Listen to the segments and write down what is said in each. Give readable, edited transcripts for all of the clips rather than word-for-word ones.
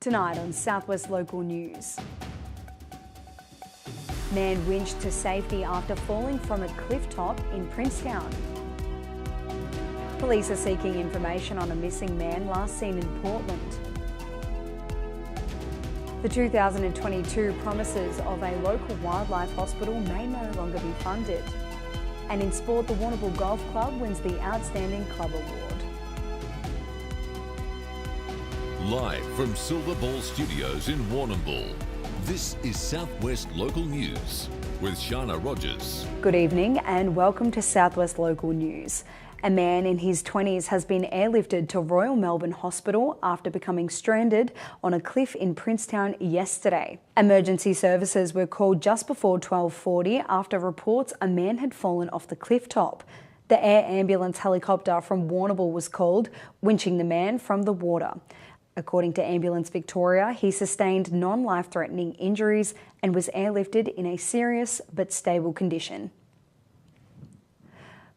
Tonight on Southwest Local News. Man winched to safety after falling from a cliff top in Princetown. Police are seeking information on a missing man last seen in Portland. The 2022 promises of a local wildlife hospital may no longer be funded. And in sport, the Warrnambool Golf Club wins the Outstanding Club Award. Live from Silver Ball Studios in Warrnambool, this is Southwest Local News with Sharna Rogers. Good evening and welcome to Southwest Local News. A man in his 20s has been airlifted to Royal Melbourne Hospital after becoming stranded on a cliff in Princetown yesterday. Emergency services were called just before 12:40 after reports a man had fallen off the cliff top. The air ambulance helicopter from Warrnambool was called, winching the man from the water. According to Ambulance Victoria, he sustained non-life-threatening injuries and was airlifted in a serious but stable condition.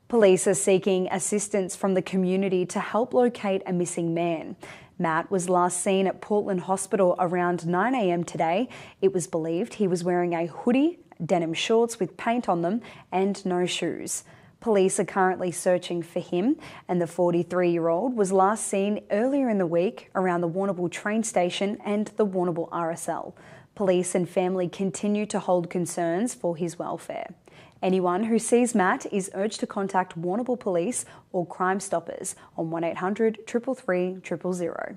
Police are seeking assistance from the community to help locate a missing man. Matt was last seen at Portland Hospital around 9 a.m. today. It was believed he was wearing a hoodie, denim shorts with paint on them and no shoes. Police are currently searching for him, and the 43-year-old was last seen earlier in the week around the Warrnambool train station and the Warrnambool RSL. Police and family continue to hold concerns for his welfare. Anyone who sees Matt is urged to contact Warrnambool Police or Crime Stoppers on 1800 333 000.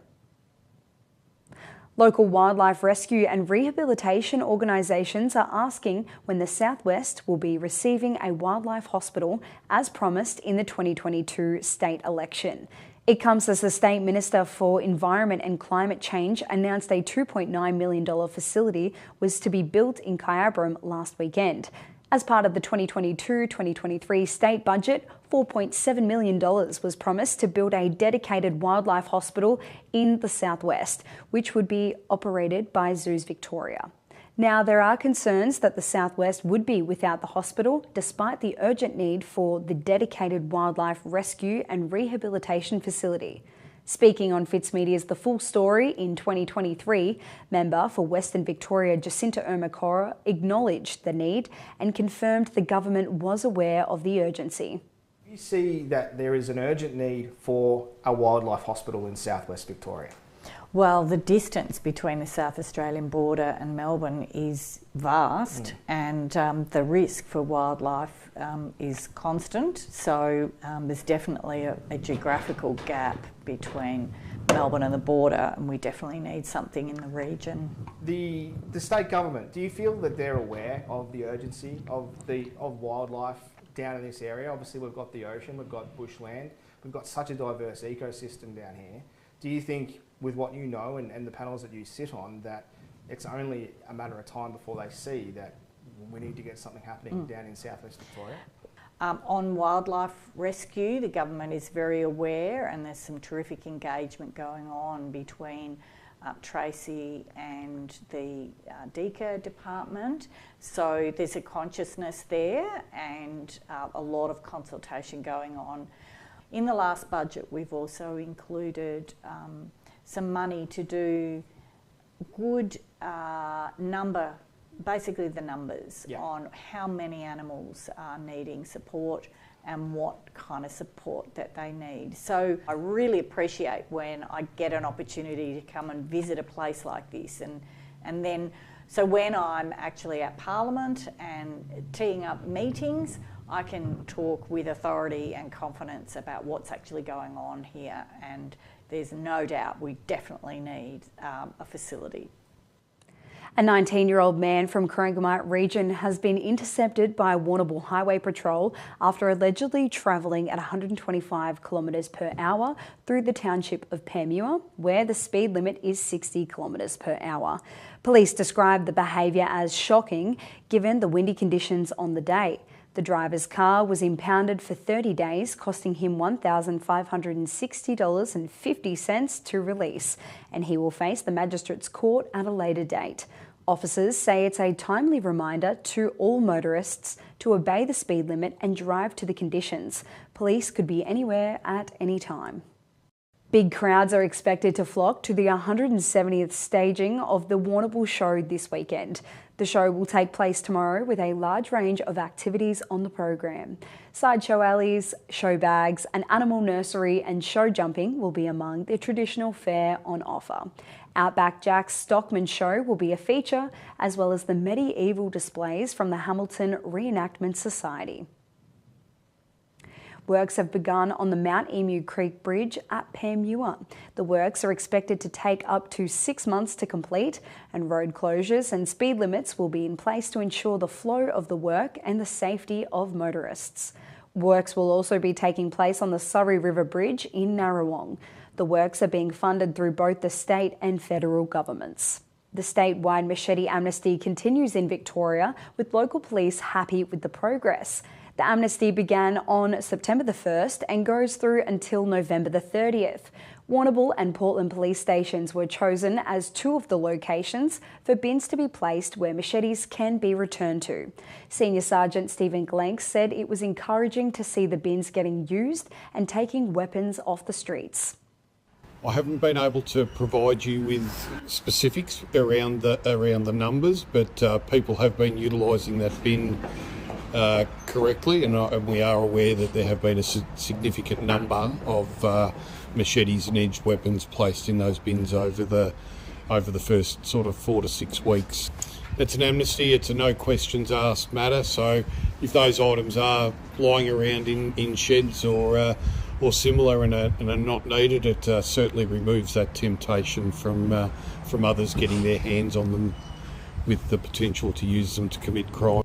Local wildlife rescue and rehabilitation organisations are asking when the Southwest will be receiving a wildlife hospital as promised in the 2022 state election. It comes as the State Minister for Environment and Climate Change announced a $2.9 million facility was to be built in Kyabram last weekend. As part of the 2022-2023 state budget, $4.7 million was promised to build a dedicated wildlife hospital in the Southwest, which would be operated by Zoos Victoria. Now, there are concerns that the Southwest would be without the hospital, despite the urgent need for the dedicated wildlife rescue and rehabilitation facility. Speaking on Fitzmedias The Full Story in 2023, member for Western Victoria Jacinta Ermacora acknowledged the need and confirmed the government was aware of the urgency. You see that there is an urgent need for a wildlife hospital in Southwest Victoria? Well, the distance between the South Australian border and Melbourne is vast, and the risk for wildlife is constant. So there's definitely a geographical gap between Melbourne and the border, and we definitely need something in the region. The state government, do you feel that they're aware of the urgency of wildlife down in this area? Obviously, we've got the ocean, we've got bushland, we've got such a diverse ecosystem down here. Do you think, with what you know and the panels that you sit on, that it's only a matter of time before they see that we need to get something happening down in Southwest Victoria? On wildlife rescue, the government is very aware, and there's some terrific engagement going on between Tracy and the DECA department. So there's a consciousness there and a lot of consultation going on. In the last budget, we've also included some money to do good basically the numbers on how many animals are needing support and what kind of support that they need. So I really appreciate when I get an opportunity to come and visit a place like this, and then so when I'm actually at Parliament and teeing up meetings, I can talk with authority and confidence about what's actually going on here, and there's no doubt we definitely need a facility. A 19-year-old man from Corangamite region has been intercepted by Warrnambool Highway Patrol after allegedly travelling at 125 kilometres per hour through the township of Panmure, where the speed limit is 60 kilometres per hour. Police described the behaviour as shocking given the windy conditions on the day. The driver's car was impounded for 30 days, costing him $1,560.50 to release, and he will face the Magistrates Court at a later date. Officers say it's a timely reminder to all motorists to obey the speed limit and drive to the conditions. Police could be anywhere at any time. Big crowds are expected to flock to the 170th staging of the Warrnambool Show this weekend. The show will take place tomorrow with a large range of activities on the program. Sideshow alleys, show bags, an animal nursery and show jumping will be among the traditional fare on offer. Outback Jack's Stockman Show will be a feature, as well as the medieval displays from the Hamilton Reenactment Society. Works have begun on the Mount Emu Creek Bridge at Panmure. The works are expected to take up to 6 months to complete, and road closures and speed limits will be in place to ensure the flow of the work and the safety of motorists. Works will also be taking place on the Surrey River Bridge in Narrawong. The works are being funded through both the state and federal governments. The statewide machete amnesty continues in Victoria, with local police happy with the progress. The amnesty began on September the 1st and goes through until November the 30th. Warrnambool and Portland police stations were chosen as two of the locations for bins to be placed where machetes can be returned to. Senior Sergeant Stephen Glenk said it was encouraging to see the bins getting used and taking weapons off the streets. I haven't been able to provide you with specifics around the numbers, but people have been utilising that bin correctly, and we are aware that there have been a significant number of machetes and edged weapons placed in those bins over the first sort of 4 to 6 weeks. It's an amnesty, it's a no questions asked matter, so if those items are lying around in sheds or similar and are not needed, it certainly removes that temptation from others getting their hands on them with the potential to use them to commit crime.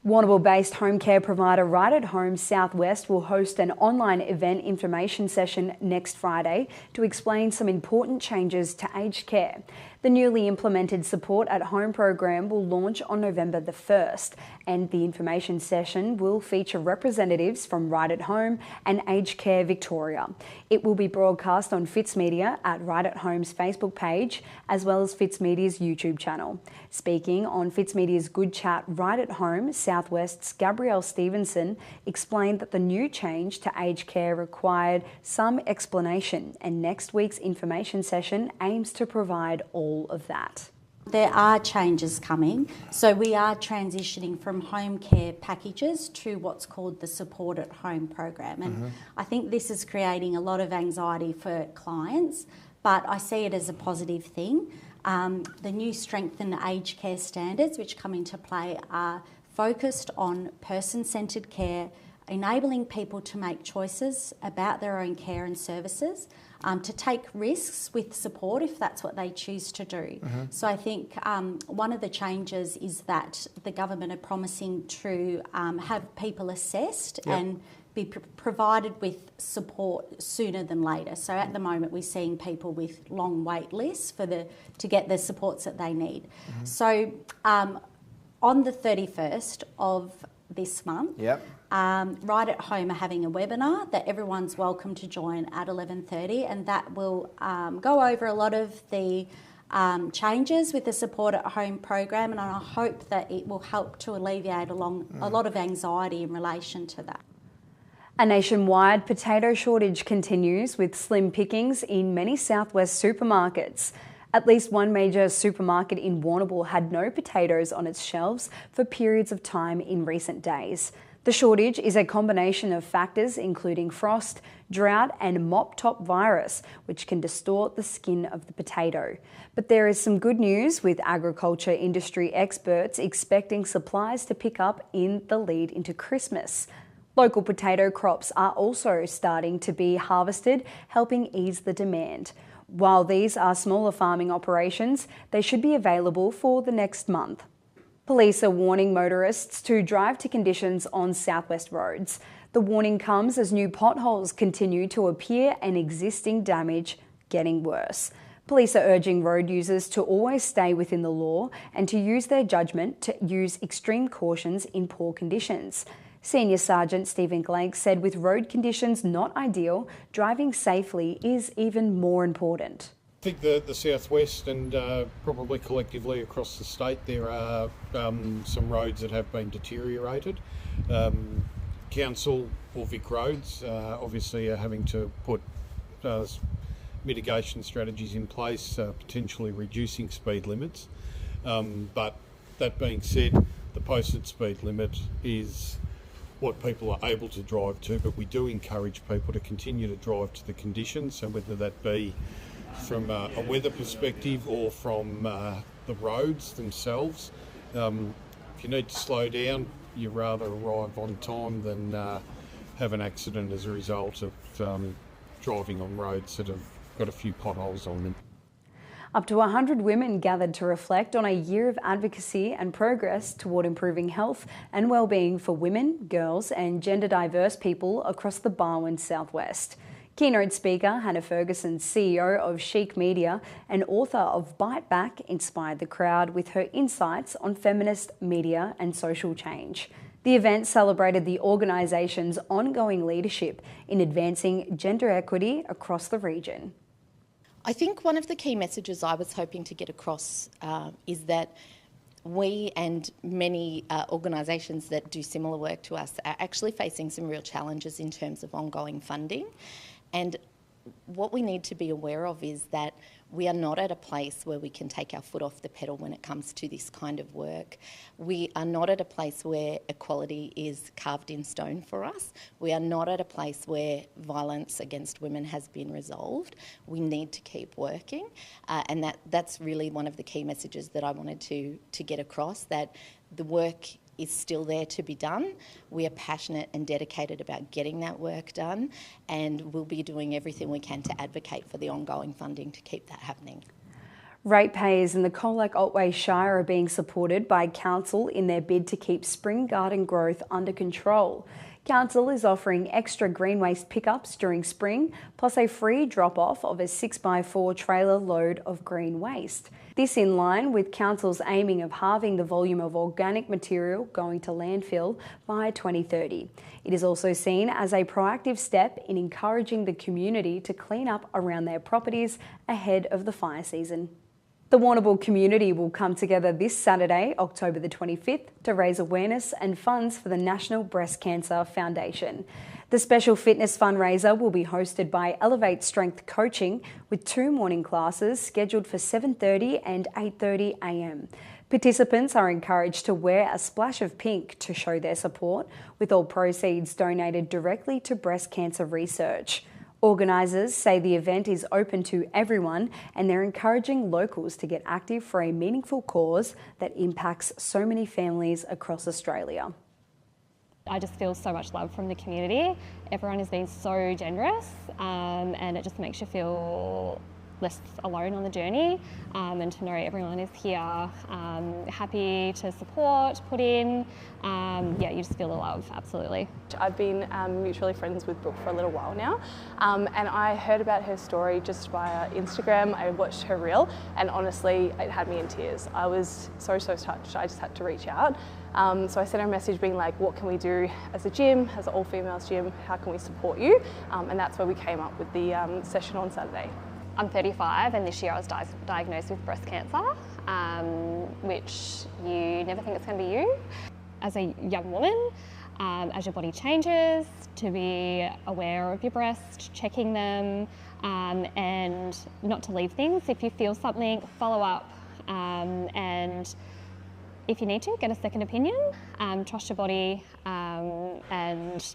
Warrnambool-based home care provider Right at Home Southwest will host an online event information session next Friday to explain some important changes to aged care. The newly implemented Support at Home program will launch on November the 1st, and the information session will feature representatives from Right at Home and Aged Care Victoria. It will be broadcast on Fitzmedia at Right at Home's Facebook page, as well as Fitzmedia's YouTube channel. Speaking on Fitzmedia's Good Chat Right at Home, Southwest's Gabrielle Stevenson explained that the new change to aged care required some explanation, and next week's information session aims to provide all of that. There are changes coming, so we are transitioning from home care packages to what's called the Support at Home program, and I think this is creating a lot of anxiety for clients, but I see it as a positive thing. The new strengthened aged care standards which come into play are focused on person-centred care, enabling people to make choices about their own care and services, to take risks with support if that's what they choose to do. So I think one of the changes is that the government are promising to have people assessed and be provided with support sooner than later. So at the moment we're seeing people with long wait lists to get the supports that they need. So on the 31st of this month, Right at Home are having a webinar that everyone's welcome to join at 11:30, and that will go over a lot of the changes with the Support at Home program, and I hope that it will help to alleviate a lot of anxiety in relation to that. A nationwide potato shortage continues, with slim pickings in many southwest supermarkets. At least one major supermarket in Warrnambool had no potatoes on its shelves for periods of time in recent days. The shortage is a combination of factors including frost, drought and mop-top virus, which can distort the skin of the potato. But there is some good news, with agriculture industry experts expecting supplies to pick up in the lead into Christmas. Local potato crops are also starting to be harvested, helping ease the demand. While these are smaller farming operations, they should be available for the next month. Police are warning motorists to drive to conditions on southwest roads. The warning comes as new potholes continue to appear and existing damage getting worse. Police are urging road users to always stay within the law and to use their judgment to use extreme cautions in poor conditions. Senior Sergeant Stephen Glenk said with road conditions not ideal, driving safely is even more important. I think the southwest and probably collectively across the state there are some roads that have been deteriorated. Council or Vic Roads obviously are having to put mitigation strategies in place, potentially reducing speed limits. But that being said, the posted speed limit is what people are able to drive to, but we do encourage people to continue to drive to the conditions, so whether that be from a weather perspective or from the roads themselves. If you need to slow down, you rather arrive on time than have an accident as a result of driving on roads that have got a few potholes on them. Up to 100 women gathered to reflect on a year of advocacy and progress toward improving health and well-being for women, girls and gender diverse people across the Barwon Southwest. Keynote speaker Hannah Ferguson, CEO of Chic Media and author of Bite Back, inspired the crowd with her insights on feminist media and social change. The event celebrated the organisation's ongoing leadership in advancing gender equity across the region. I think one of the key messages I was hoping to get across is that we and many organisations that do similar work to us are actually facing some real challenges in terms of ongoing funding. And what we need to be aware of is that we are not at a place where we can take our foot off the pedal when it comes to this kind of work. We are not at a place where equality is carved in stone for us. We are not at a place where violence against women has been resolved. We need to keep working, and that's really one of the key messages that I wanted to get across, that the work is still there to be done. We are passionate and dedicated about getting that work done, and we'll be doing everything we can to advocate for the ongoing funding to keep that happening. Ratepayers in the Colac-Otway Shire are being supported by Council in their bid to keep spring garden growth under control. Council is offering extra green waste pickups during spring, plus a free drop-off of a 6x4 trailer load of green waste. This in line with Council's aiming of halving the volume of organic material going to landfill by 2030. It is also seen as a proactive step in encouraging the community to clean up around their properties ahead of the fire season. The Warrnambool community will come together this Saturday, October the 25th, to raise awareness and funds for the National Breast Cancer Foundation. The special fitness fundraiser will be hosted by Elevate Strength Coaching, with 2 morning classes scheduled for 7:30 and 8:30 a.m. Participants are encouraged to wear a splash of pink to show their support, with all proceeds donated directly to breast cancer research. Organisers say the event is open to everyone, and they're encouraging locals to get active for a meaningful cause that impacts so many families across Australia. I just feel so much love from the community. Everyone has been so generous, and it just makes you feel less alone on the journey, and to know everyone is here, happy to support, put in. Yeah, you just feel the love, absolutely. I've been mutually friends with Brooke for a little while now, and I heard about her story just via Instagram. I watched her reel, and honestly, it had me in tears. I was so touched. I just had to reach out. So I sent her a message being like, what can we do as a gym, as an all-females gym? How can we support you? And that's where we came up with the session on Saturday. I'm 35, and this year I was diagnosed with breast cancer, which you never think it's going to be you. As a young woman, as your body changes, to be aware of your breast, checking them, and not to leave things. If you feel something, follow up, and if you need to, get a second opinion, trust your body, and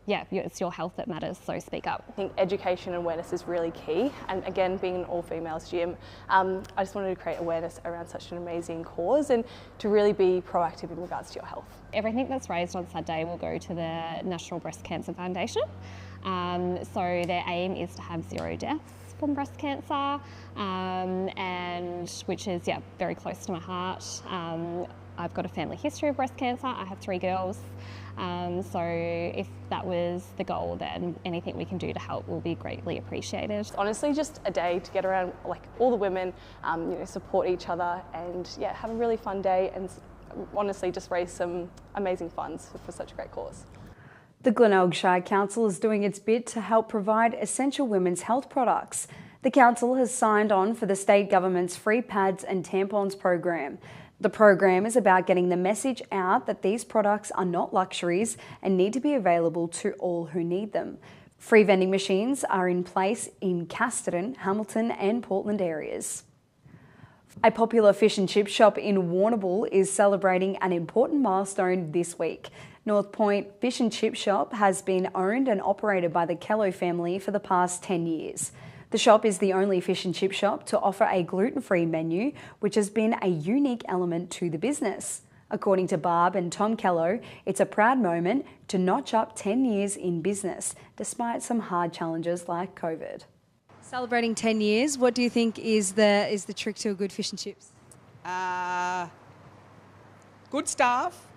yeah, it's your health that matters, so speak up. I think education and awareness is really key, and again, being an all-females gym, I just wanted to create awareness around such an amazing cause and to really be proactive in regards to your health. Everything that's raised on Saturday will go to the National Breast Cancer Foundation. So their aim is to have 0 deaths from breast cancer, and which is very close to my heart. I've got a family history of breast cancer. I have 3 girls. So if that was the goal, then anything we can do to help will be greatly appreciated. Honestly, just a day to get around like all the women, support each other, and have a really fun day, and honestly just raise some amazing funds for such a great cause. The Glenelg Shire Council is doing its bit to help provide essential women's health products. The council has signed on for the state government's free pads and tampons program. The program is about getting the message out that these products are not luxuries and need to be available to all who need them. Free vending machines are in place in Casterton, Hamilton and Portland areas. A popular fish and chip shop in Warrnambool is celebrating an important milestone this week. North Point Fish and Chip Shop has been owned and operated by the Kello family for the past 10 years. The shop is the only fish and chip shop to offer a gluten-free menu, which has been a unique element to the business. According to Barb and Tom Kello, it's a proud moment to notch up 10 years in business, despite some hard challenges like COVID. Celebrating 10 years, what do you think is the trick to a good fish and chips? Good staff,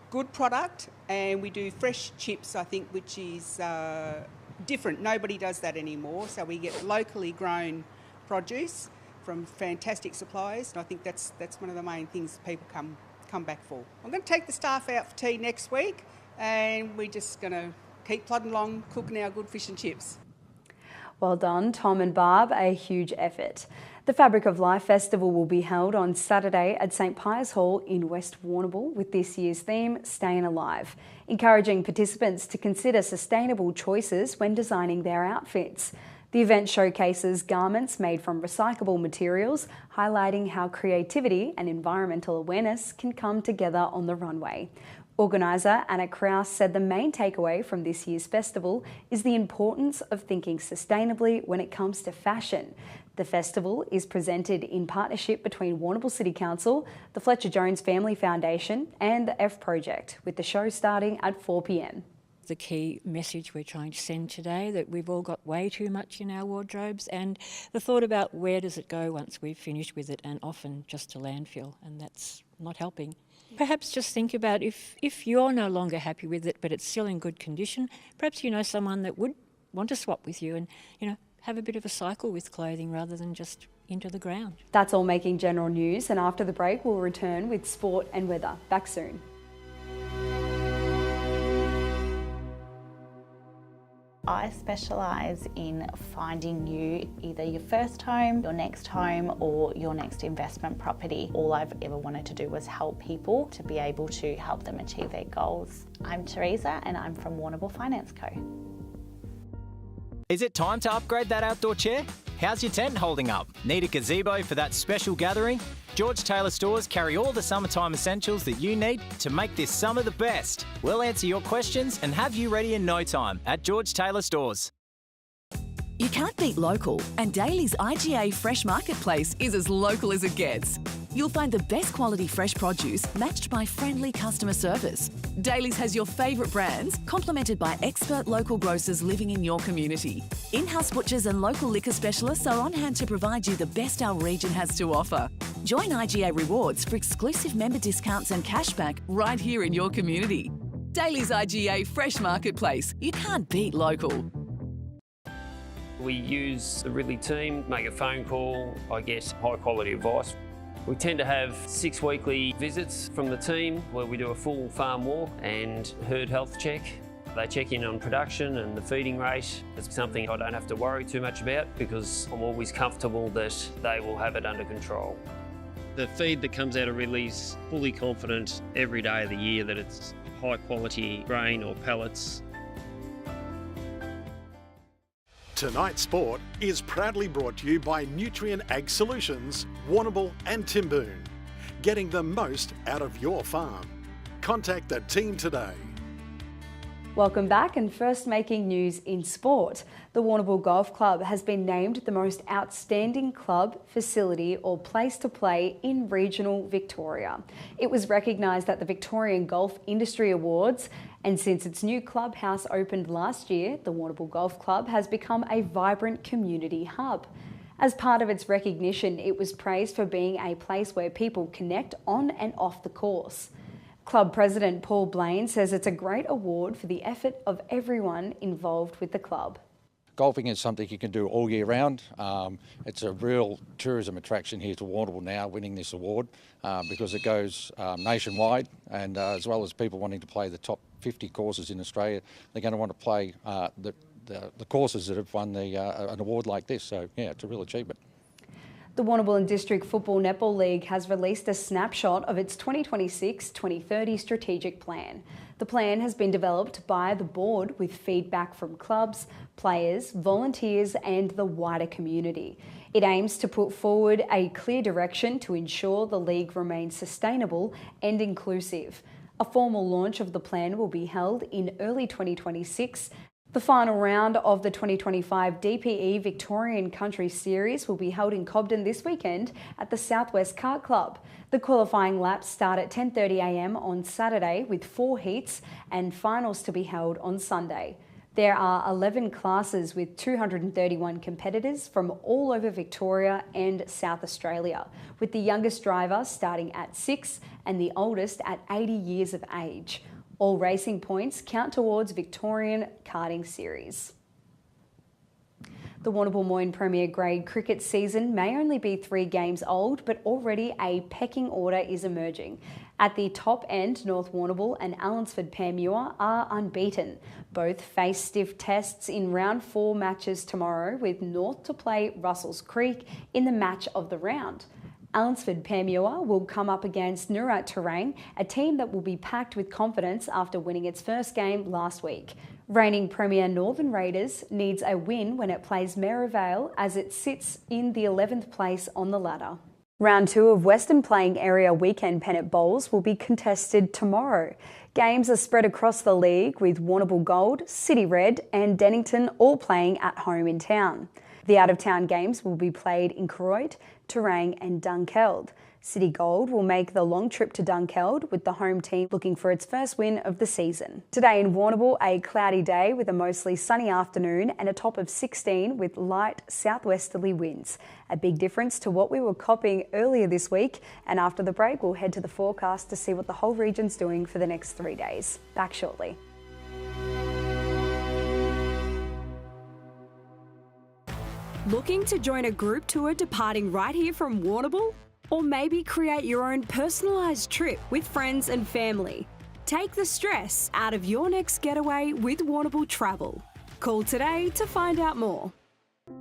good product, and we do fresh chips, I think, which is different. Nobody does that anymore, so we get locally grown produce from fantastic suppliers, and I think that's one of the main things people come back for. I'm going to take the staff out for tea next week, and we're just going to keep plodding along, cooking our good fish and chips. Well done, Tom and Barb, a huge effort. The Fabric of Life Festival will be held on Saturday at St Pius Hall in West Warrnambool with this year's theme, Staying Alive, encouraging participants to consider sustainable choices when designing their outfits. The event showcases garments made from recyclable materials, highlighting how creativity and environmental awareness can come together on the runway. Organiser Anna Kraus said the main takeaway from this year's festival is the importance of thinking sustainably when it comes to fashion. The festival is presented in partnership between Warrnambool City Council, the Fletcher Jones Family Foundation and the F Project, with the show starting at 4 p.m. The key message we're trying to send today, that we've all got way too much in our wardrobes, and the thought about where does it go once we've finished with it, and often just to landfill, and that's not helping. Perhaps just think about if you're no longer happy with it but it's still in good condition, perhaps you know someone that would want to swap with you and, have a bit of a cycle with clothing rather than just into the ground. That's all making general news, and after the break we'll return with sport and weather. Back soon. I specialise in finding you either your first home, your next home or your next investment property. All I've ever wanted to do was help people to be able to help them achieve their goals. I'm Teresa and I'm from Warrnambool Finance Co. Is it time to upgrade that outdoor chair? How's your tent holding up? Need a gazebo for that special gathering? George Taylor Stores carry all the summertime essentials that you need to make this summer the best. We'll answer your questions and have you ready in no time at George Taylor Stores. You can't beat local, and Daly's IGA Fresh Marketplace is as local as it gets. You'll find the best quality fresh produce matched by friendly customer service. Daly's has your favourite brands, complemented by expert local grocers living in your community. In-house butchers and local liquor specialists are on hand to provide you the best our region has to offer. Join IGA Rewards for exclusive member discounts and cashback right here in your community. Daly's IGA Fresh Marketplace. You can't beat local. We use the Ridley team, make a phone call, I get high quality advice. We tend to have 6 weekly visits from the team where we do a full farm walk and herd health check. They check in on production and the feeding rate. It's something I don't have to worry too much about because I'm always comfortable that they will have it under control. The feed that comes out of Ridley's fully confident every day of the year that it's high quality grain or pellets. Tonight's sport is proudly brought to you by Nutrient Ag Solutions, Warrnambool and Timboon. Getting the most out of your farm. Contact the team today. Welcome back, and first making news in sport. The Warrnambool Golf Club has been named the most outstanding club, facility or place to play in regional Victoria. It was recognised at the Victorian Golf Industry Awards, and since its new clubhouse opened last year, the Warrnambool Golf Club has become a vibrant community hub. As part of its recognition, it was praised for being a place where people connect on and off the course. Club President Paul Blaine says it's a great award for the effort of everyone involved with the club. Golfing is something you can do all year round. It's a real tourism attraction here to Warrnambool now, winning this award, because it goes nationwide, and as well as people wanting to play the top 50 courses in Australia, they're going to want to play the courses that have won an award like this. So yeah, it's a real achievement. The Warrnambool and District Football Netball League has released a snapshot of its 2026-2030 strategic plan. The plan has been developed by the board with feedback from clubs, players, volunteers and the wider community. It aims to put forward a clear direction to ensure the league remains sustainable and inclusive. A formal launch of the plan will be held in early 2026. The final round of the 2025 DPE Victorian Country Series will be held in Cobden this weekend at the Southwest Kart Club. The qualifying laps start at 10:30am on Saturday with 4 heats and finals to be held on Sunday. There are 11 classes with 231 competitors from all over Victoria and South Australia, with the youngest driver starting at 6 and the oldest at 80 years of age. All racing points count towards Victorian Karting Series. The Warrnambool Moyne Premier Grade cricket season may only be 3 games old, but already a pecking order is emerging. At the top end, North Warrnambool and Allansford Panmure are unbeaten. Both face stiff tests in round 4 matches tomorrow, with North to play Russells Creek in the match of the round. Allansford Panmure will come up against Noorat Terang, a team that will be packed with confidence after winning its first game last week. Reigning Premier Northern Raiders needs a win when it plays Merivale as it sits in the 11th place on the ladder. Round 2 of Western Playing Area Weekend Pennant Bowls will be contested tomorrow. Games are spread across the league with Warrnambool Gold, City Red and Dennington all playing at home in town. The out-of-town games will be played in Koroit, Terang and Dunkeld. City Gold will make the long trip to Dunkeld, with the home team looking for its first win of the season. Today in Warrnambool, a cloudy day with a mostly sunny afternoon and a top of 16 with light southwesterly winds. A big difference to what we were copying earlier this week, and after the break we'll head to the forecast to see what the whole region's doing for the next 3 days. Back shortly. Looking to join a group tour departing right here from Warrnambool? Or maybe create your own personalised trip with friends and family? Take the stress out of your next getaway with Warrnambool Travel. Call today to find out more.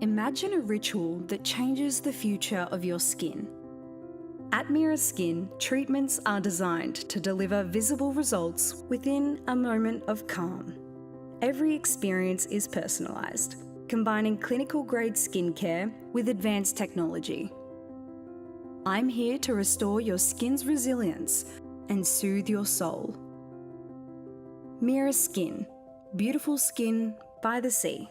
Imagine a ritual that changes the future of your skin. At Mira Skin, treatments are designed to deliver visible results within a moment of calm. Every experience is personalised, combining clinical-grade skincare with advanced technology. I'm here to restore your skin's resilience and soothe your soul. Mira Skin, beautiful skin by the sea.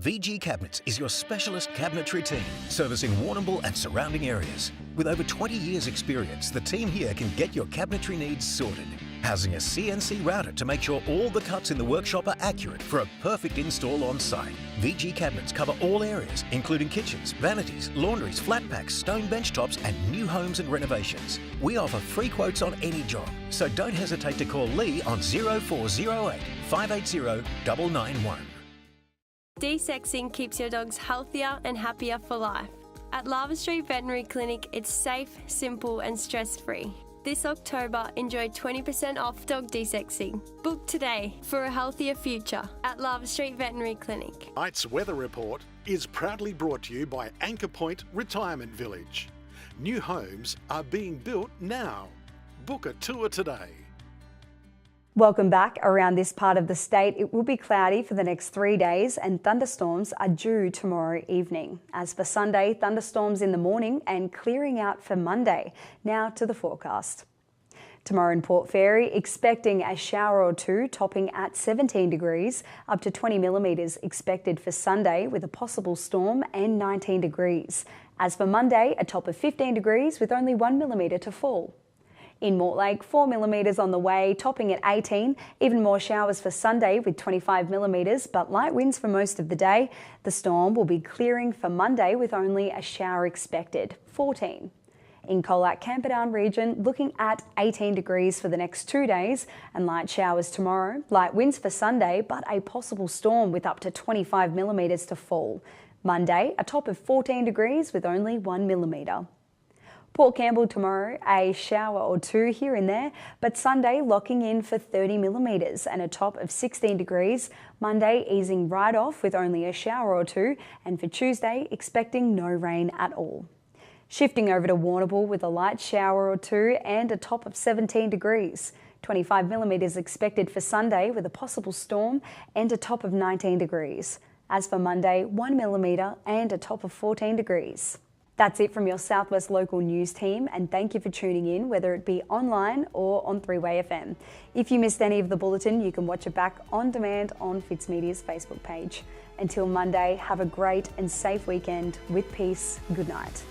VG Cabinets is your specialist cabinetry team, servicing Warrnambool and surrounding areas. With over 20 years' experience, the team here can get your cabinetry needs sorted. Housing a CNC router to make sure all the cuts in the workshop are accurate for a perfect install on site. VG Cabinets cover all areas, including kitchens, vanities, laundries, flat packs, stone bench tops and new homes and renovations. We offer free quotes on any job, so don't hesitate to call Lee on 0408 580 991. De-sexing keeps your dogs healthier and happier for life. At Lava Street Veterinary Clinic, it's safe, simple and stress-free. This October, enjoy 20% off dog de-sexing. Book today for a healthier future at Lava Street Veterinary Clinic. Tonight's weather report is proudly brought to you by Anchor Point Retirement Village. New homes are being built now. Book a tour today. Welcome back. Around this part of the state, it will be cloudy for the next 3 days and thunderstorms are due tomorrow evening. As for Sunday, thunderstorms in the morning and clearing out for Monday. Now to the forecast. Tomorrow in Port Fairy, expecting a shower or two, topping at 17 degrees, up to 20 millimetres expected for Sunday with a possible storm and 19 degrees. As for Monday, a top of 15 degrees with only 1 millimetre to fall. In Mortlake, 4 millimetres on the way, topping at 18. Even more showers for Sunday with 25 millimetres, but light winds for most of the day. The storm will be clearing for Monday with only a shower expected, 14. In Colac Camperdown region, looking at 18 degrees for the next 2 days and light showers tomorrow. Light winds for Sunday, but a possible storm with up to 25 millimetres to fall. Monday, a top of 14 degrees with only 1 millimetre. Port Campbell tomorrow, a shower or two here and there, but Sunday locking in for 30 millimetres and a top of 16 degrees. Monday easing right off with only a shower or two, and for Tuesday expecting no rain at all. Shifting over to Warrnambool with a light shower or two and a top of 17 degrees. 25 millimetres expected for Sunday with a possible storm and a top of 19 degrees. As for Monday, 1 millimetre and a top of 14 degrees. That's it from your Southwest local news team, and thank you for tuning in, whether it be online or on 3-Way FM. If you missed any of the bulletin, you can watch it back on demand on Fitzmedias Facebook page. Until Monday, have a great and safe weekend. With peace, good night.